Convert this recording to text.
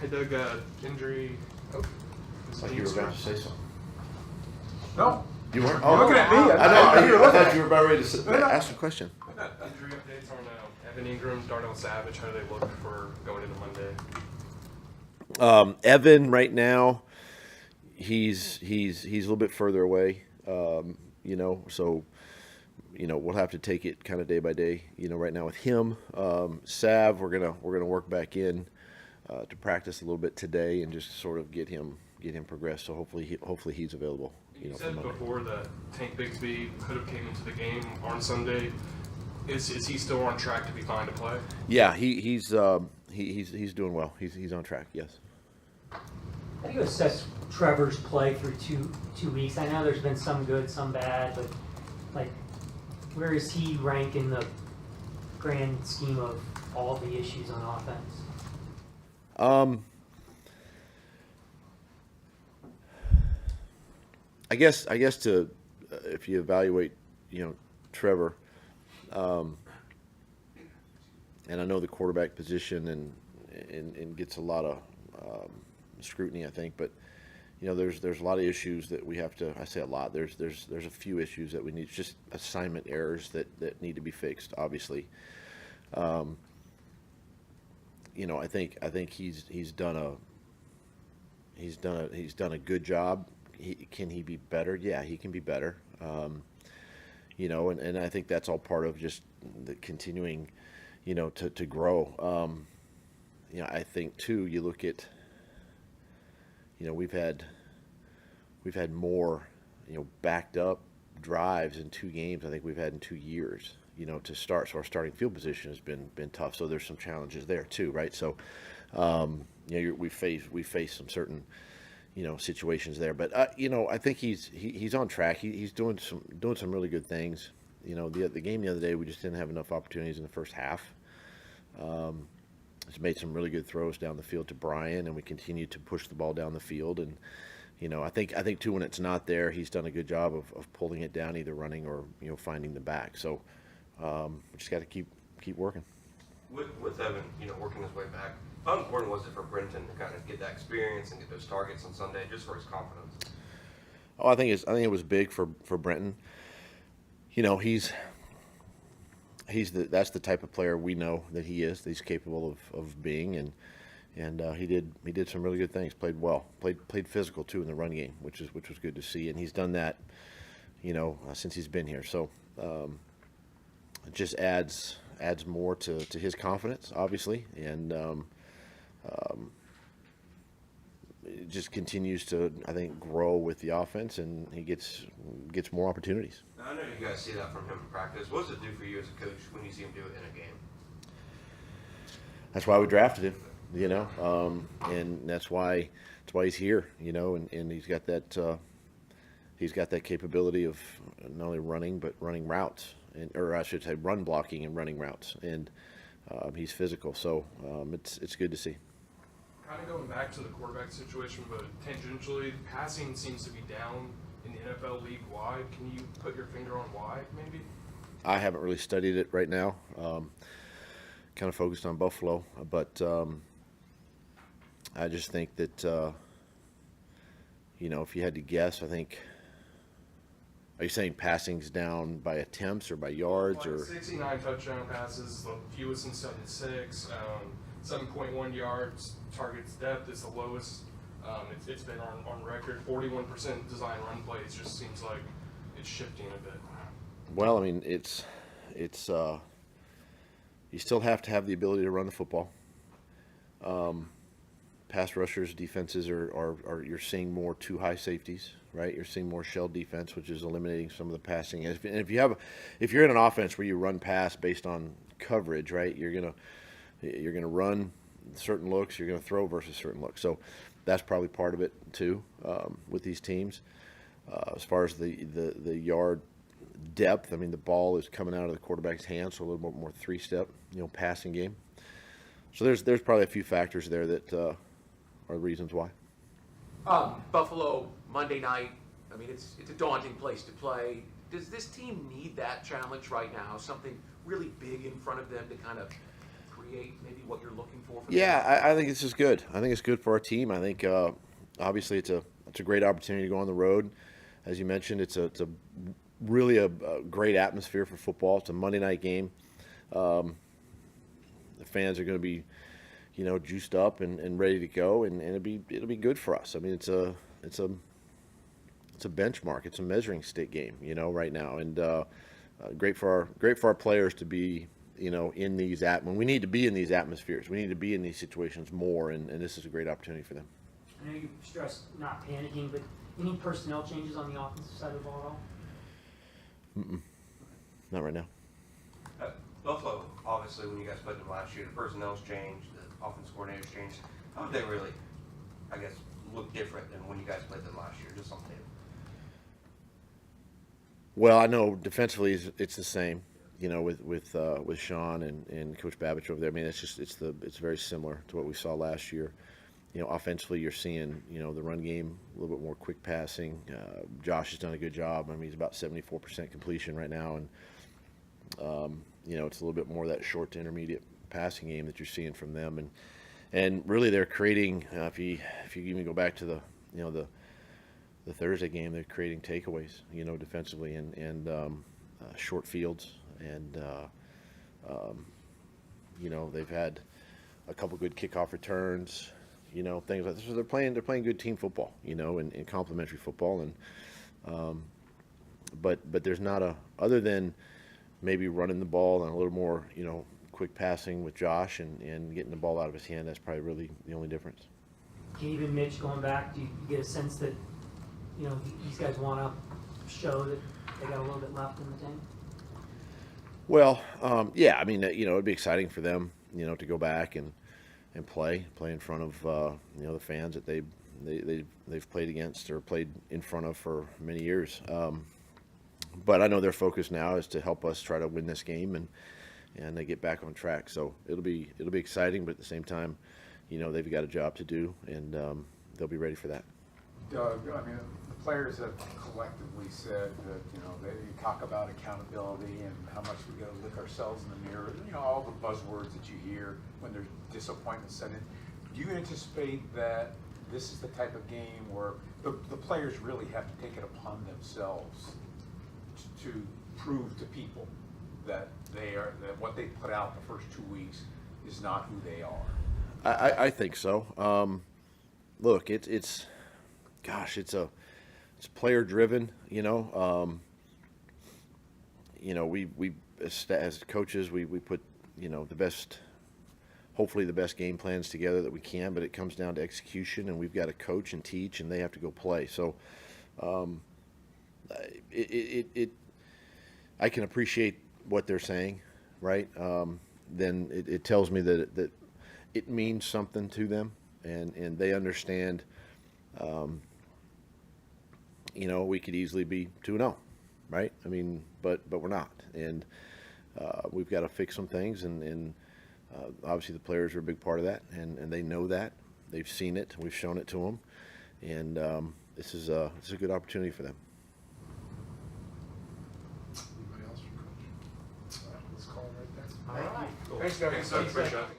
Hey Doug, injury. Oh, Like you were about to say something. No. You weren't? You're looking at me. I thought you were about ready to ask a question. Injury updates on Evan Ingram, Darnell Savage. How do they look for going into Monday? Evan right now, he's a little bit further away. So we'll have to take it kind of day by day. Right now with him, Sav, we're gonna work back in to practice a little bit today and just sort of get him progressed. So hopefully he's available. You said before that Tank Bigsby could have came into the game on Sunday. Is he still on track to be fine to play? Yeah, he's doing well. He's on track. Yes. How do you assess Trevor's play through two weeks? I know there's been some good, some bad, but where does he rank in the grand scheme of all the issues on offense? I guess if you evaluate, Trevor, and I know the quarterback position and gets a lot of scrutiny, I think, but there's a lot of issues that we have to. I say a lot. There's a few issues that we need, just assignment errors that need to be fixed. Obviously, I think he's done a good job. Can he be better? Yeah, he can be better. And I think that's all part of just the continuing, to grow. I think too. You look at, we've had more, backed up drives in 2 games. I think we've had in 2 years. To start. So our starting field position has been tough. So there's some challenges there too, right? So, we face some certain, situations there. But I think he's on track. He's doing some really good things. The game the other day, we just didn't have enough opportunities in the first half. He's made some really good throws down the field to Brian, and we continue to push the ball down the field. And I think too, when it's not there, he's done a good job of pulling it down, either running or finding the back. So we just got to keep working. With Evan, working his way back, how important was it for Brenton to kind of get that experience and get those targets on Sunday, just for his confidence? Oh, I think it was big for Brenton. That's the type of player we know that he is. That he's capable of being, and he did some really good things. Played well. Played physical too in the run game, which was good to see. And he's done that, since he's been here. So it just adds more to his confidence, obviously, and it just continues to, I think, grow with the offense, and he gets more opportunities. Now, I know you guys see that from him in practice. What does it do for you as a coach when you see him do it in a game? That's why we drafted him, and that's why he's here, and he's got that capability of not only running but running routes, or I should say run blocking and running routes, and he's physical, so it's good to see. Kind of going back to the quarterback situation, but tangentially, passing seems to be down in the NFL league-wide. Can you put your finger on why, maybe? I haven't really studied it right now. Kind of focused on Buffalo, but I just think that, if you had to guess, I think, are you saying passing's down by attempts or by yards? Or 69 touchdown passes, the fewest in 7.6, 7.1 yards, targets depth is the lowest. It's been on record. 41% design run plays. Just seems like it's shifting a bit. Well, I mean, it's you still have to have the ability to run the football. Pass rushers, defenses are you're seeing more too high safeties, right? You're seeing more shell defense, which is eliminating some of the passing. And if you're in an offense where you run pass based on coverage, right? You're gonna run certain looks. You're gonna throw versus certain looks. So that's probably part of it too with these teams. As far as the yard depth, I mean, the ball is coming out of the quarterback's hands, so a little more 3-step, passing game. So there's probably a few factors there that are the reasons why. Buffalo Monday night. I mean, it's a daunting place to play. Does this team need that challenge right now? Something really big in front of them to kind of create create maybe what you're looking for? Yeah, I think this is good. I think it's good for our team. I think obviously it's a great opportunity to go on the road. As you mentioned, it's a really a great atmosphere for football. It's a Monday night game. The fans are going to be, juiced up and ready to go, and it'll be good for us. I mean, it's a benchmark. It's a measuring stick game, right now, and great for our players to be, in these when we need to be in these atmospheres. We need to be in these situations more, and this is a great opportunity for them. I know you stressed not panicking, but any personnel changes on the offensive side of the ball at all? Not right now. Buffalo, obviously, when you guys played them last year, the personnel's changed, the offense coordinator's changed. How did they really, I guess, look different than when you guys played them last year? Just on tape. Well, I know defensively it's the same, with Sean and Coach Babich over there. I mean, it's very similar to what we saw last year. Offensively, you're seeing, the run game, a little bit more quick passing. Josh has done a good job. I mean, he's about 74% completion right now, and it's a little bit more of that short to intermediate passing game that you're seeing from them, and really they're creating. If you even go back to the Thursday game, they're creating takeaways, defensively and short fields, and they've had a couple good kickoff returns. Things like this. So they're playing good team football, and complementary football, and but there's not other than maybe running the ball and a little more, quick passing with Josh and getting the ball out of his hand. That's probably really the only difference. Gabe and Mitch going back, do you get a sense that, these guys want to show that they got a little bit left in the tank? Well, yeah, I mean, it'd be exciting for them, to go back and play in front of, the fans that they've played against or played in front of for many years. But I know their focus now is to help us try to win this game and they get back on track. So it'll be exciting, but at the same time, they've got a job to do, and they'll be ready for that. Doug, I mean, the players have collectively said that, they talk about accountability and how much we got to look ourselves in the mirror, all the buzzwords that you hear when there's disappointment set in. Do you anticipate that this is the type of game where the players really have to take it upon themselves to prove to people that that what they put out the first 2 weeks is not who they are? I think so. Look, it's player driven. We as coaches we put hopefully the best game plans together that we can, but it comes down to execution, and we've got to coach and teach, and they have to go play. So I can appreciate what they're saying, right? Then it tells me that it means something to them, and they understand. We could easily be 2-0, right? I mean, but we're not, and we've got to fix some things, and obviously the players are a big part of that, and they know that. They've seen it. We've shown it to them, and this is a good opportunity for them. Anybody else for Coach? All right, let's call it right there. All right. Cool. Thanks, Doug. Appreciate it.